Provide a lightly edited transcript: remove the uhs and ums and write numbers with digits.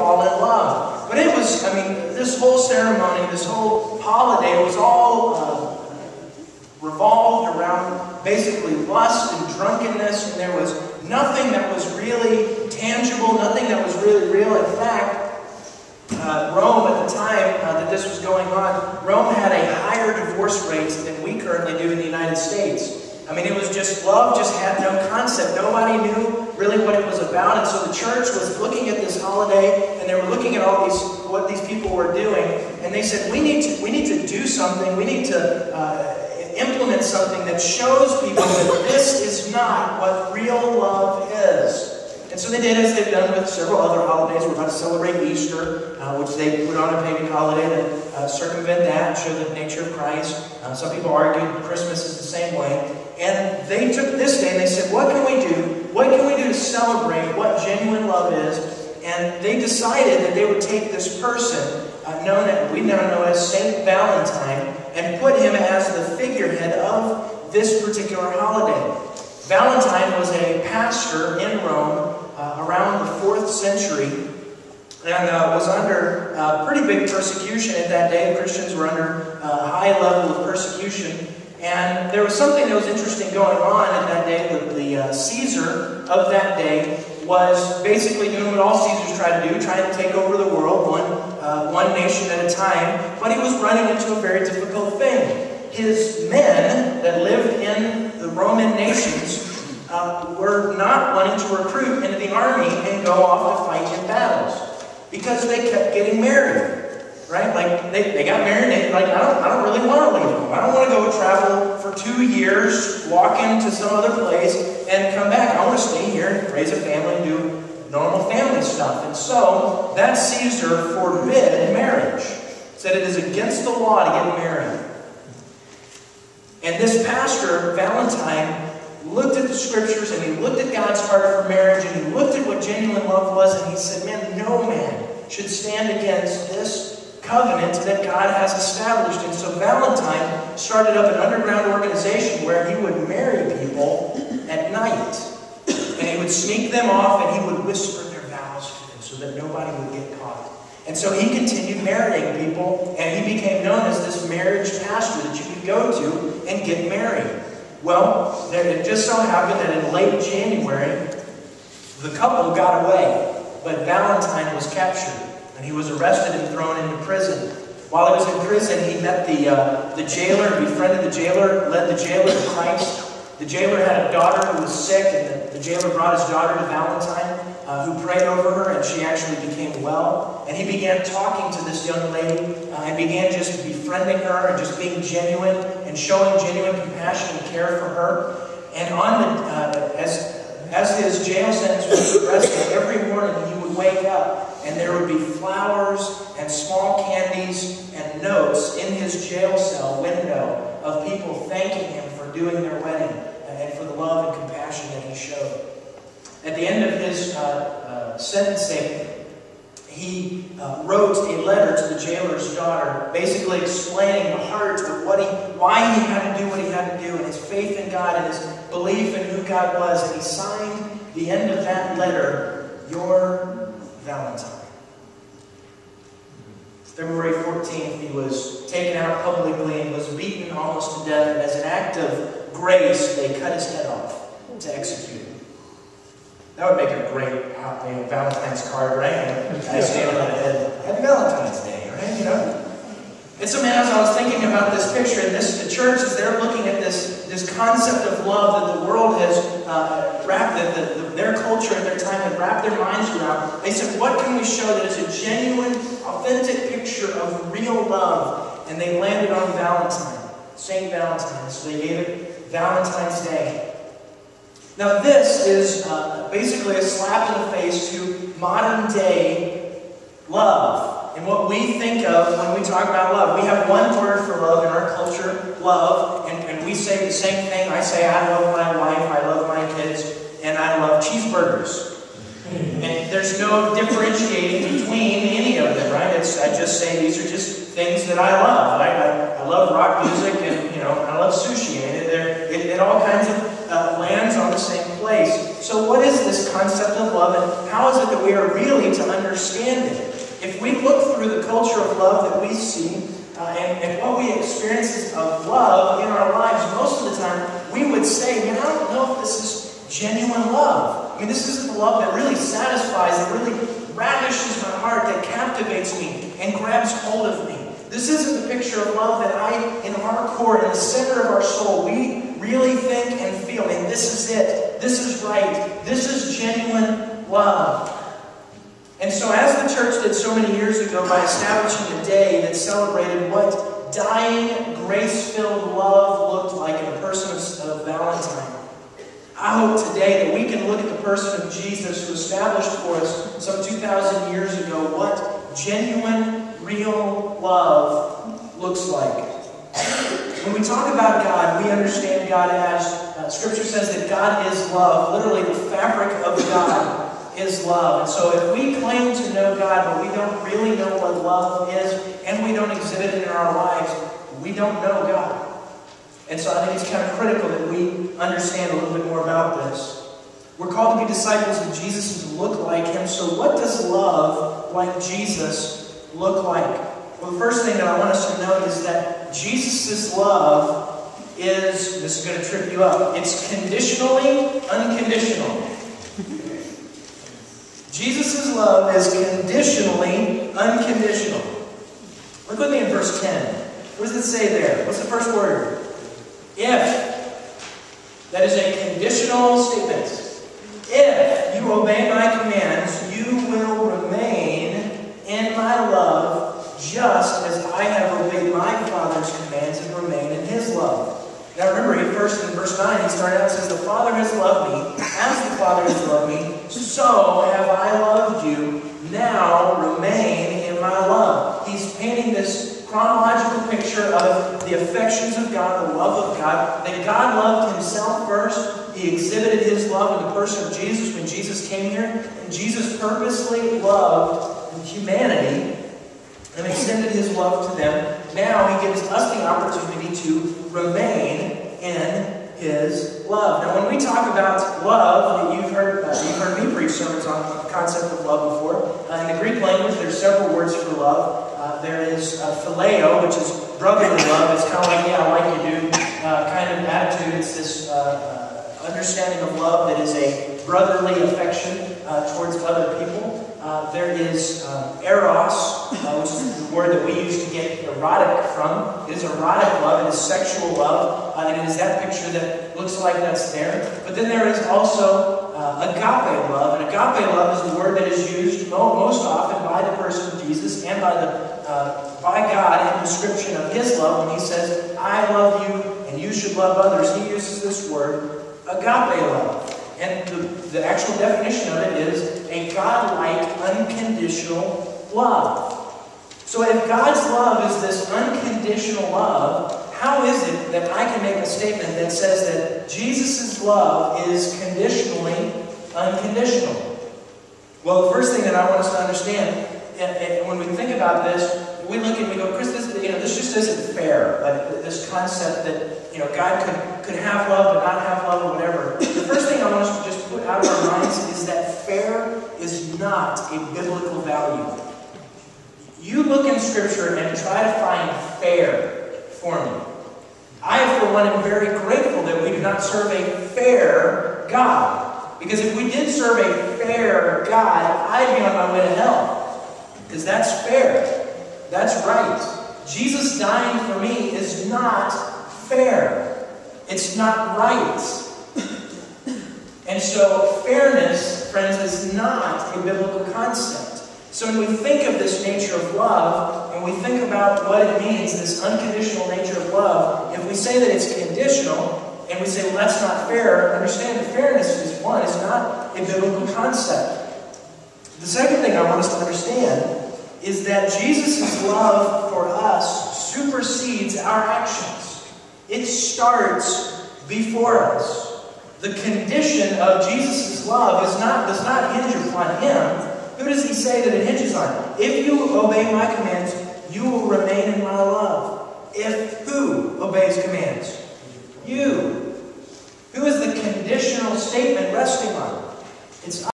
fall in love. But it was, I mean, this whole ceremony, this whole holiday was all revolved around basically lust and drunkenness, and there was nothing that was really tangible, nothing that was really real. In fact, Rome at the time that this was going on, Rome had a higher divorce rate than we currently do in the United States. I mean, it was just, love just had no concept. Nobody knew really what it was about. And so the church was looking at this holiday, and they were looking at all these, what these people were doing, and they said, we need to do something. We need to implement something that shows people that this is not what real love is. And so they did as they've done with several other holidays. We're about to celebrate Easter, which they put on a pagan holiday to circumvent that, show the nature of Christ. Some people argue Christmas is the same way. And they took this day and they said, what can we do? What can we do to celebrate what genuine love is? And they decided that they would take this person, we now know as Saint Valentine, and put him as the figurehead of this particular holiday. Valentine was a pastor in Rome around the 4th century, and was under pretty big persecution at that day. Christians were under a high level of persecution. And there was something that was interesting going on in that day. The Caesar of that day was basically doing what all Caesars tried to do, trying to take over the world, one nation at a time. But he was running into a very difficult thing. His men that lived in the Roman nations were not wanting to recruit into the army and go off to fight in battles, because they kept getting married. Right? Like, they got married, and they're like, I don't really want to leave home. I don't want to go travel for 2 years, walk into some other place, and come back. I want to stay here and raise a family and do normal family stuff. And so, that Caesar forbid marriage. Said it is against the law to get married. And this pastor, Valentine, looked at the scriptures, and he looked at God's heart for marriage, and he looked at what genuine love was, and he said, man, no man should stand against this covenant that God has established. And so Valentine started up an underground organization where he would marry people at night. And he would sneak them off, and he would whisper their vows to them so that nobody would get caught. And so he continued marrying people, and he became known as this marriage pastor that you could go to and get married. Well, it just so happened that in late January, the couple got away, but Valentine was captured. And he was arrested and thrown into prison. While he was in prison, he met the jailer, befriended the jailer, led the jailer to Christ. The jailer had a daughter who was sick, and the jailer brought his daughter to Valentine, who prayed over her, and she actually became well. And he began talking to this young lady, and began just befriending her and just being genuine and showing genuine compassion and care for her. And as his jail sentence was progressing, every morning he would wake up, and there would be flowers and small candies and notes in his jail cell window of people thanking him for doing their wedding and for the love and compassion that he showed. At the end of his sentencing, he wrote a letter to the jailer's daughter, basically explaining the heart of why he had to do what he had to do, and his faith in God and his belief in who God was. And he signed the end of that letter, "Your Valentine." February 14th, he was taken out publicly and was beaten almost to death. And as an act of grace, they cut his head off to execute him. That would make a great Valentine's card, right? I stand on the head. Happy Valentine's Day, right? And so, man, as I was thinking about this picture, and the church, as they're looking at this concept of love that the world has wrapped, their culture and their time had wrapped their minds around, they said, what can we show that is a genuine, authentic picture of real love? And they landed on Valentine, Saint Valentine. So they gave it Valentine's Day. Now, this is basically a slap in the face to modern day love. And what we think of when we talk about love. We have one word for love in our culture, love, and we say the same thing. I say, I love my wife, I love my kids, and I love cheeseburgers. And there's no differentiating between any of them, right? I just say these are just things that I love. I love rock music, and I love sushi. And it all kinds of lands on the same place. So what is this concept of love, and how is it that we are really to understand it? If we look through the culture of love that we see, and what we experience of love in our lives, most of the time, we would say, man, I don't know if this is genuine love. I mean, this isn't the love that really satisfies, that really ravishes my heart, that captivates me and grabs hold of me. This isn't the picture of love that in our core, in the center of our soul, we really think and feel, man, this is it. This is right. This is genuine love. And so as the church did so many years ago by establishing a day that celebrated what dying, grace-filled love looked like in the person of Valentine, I hope today that we can look at the person of Jesus who established for us some 2,000 years ago what genuine, real love looks like. When we talk about God, we understand God as, Scripture says that God is love. Literally, the fabric of God is love. And so if we claim to know God, but we don't really know what love is, and we don't exhibit it in our lives, we don't know God. And so I think it's kind of critical that we understand a little bit more about this. We're called to be disciples of Jesus and to look like Him. So what does love like Jesus look like? Well, the first thing that I want us to note is that Jesus' love is, this is going to trip you up, it's conditionally unconditional. Jesus' love is conditionally unconditional. Look with me in verse 10. What does it say there? What's the first word? If. That is a conditional statement. If you obey my commands, you will remain in my love, just as I have obeyed my Father's commands and remain in His love. Now remember, first in verse 9, he started out and says, the Father has loved me, as the Father has loved me, so have I loved you. Now remain in my love. He's painting this chronological picture of the affections of God, the love of God, that God loved Himself first. He exhibited His love in the person of Jesus when Jesus came here, and Jesus purposely loved humanity and extended His love to them. Now He gives us the opportunity to remain in His love. Now, when we talk about love, you've heard me preach sermons on the concept of love before. In the Greek language, there's several words for love. There is phileo, which is brotherly love. It's kind of like, yeah, I like you, dude, kind of attitude. It's this understanding of love that is a brotherly affection towards other people. There is eros, which is the word that we use to get erotic from. It is erotic love, it is sexual love, and it is that picture that looks like that's there. But then there is also agape love, and agape love is the word that is used most often by the person of Jesus and by God in the description of His love when He says, I love you and you should love others. He uses this word, agape love. And the actual definition of it is a God-like, unconditional love. So if God's love is this unconditional love, how is it that I can make a statement that says that Jesus' love is conditionally unconditional? Well, the first thing that I want us to understand, and when we think about this, we look and we go, Chris, this just isn't fair. Like this concept that God could have love but not have love or whatever. The first thing I want us to just put out of our minds is that fair is not a biblical value. You look in Scripture and try to find fair for me. I, for one, am very grateful that we do not serve a fair God. Because if we did serve a fair God, I'd be on my way to hell. Because that's fair. That's right. Jesus dying for me is not fair. It's not right. And so fairness, friends, is not a biblical concept. So when we think of this nature of love, and we think about what it means, this unconditional nature of love, if we say that it's conditional, and we say, well, that's not fair, understand that fairness is not a biblical concept. The second thing I want us to understand is that Jesus' love for us supersedes our actions. It starts before us. The condition of Jesus' love does not hinge upon Him. Who does He say that it hinges on? If you obey my commands, you will remain in my love. If who obeys commands? You. Who is the conditional statement resting on? It's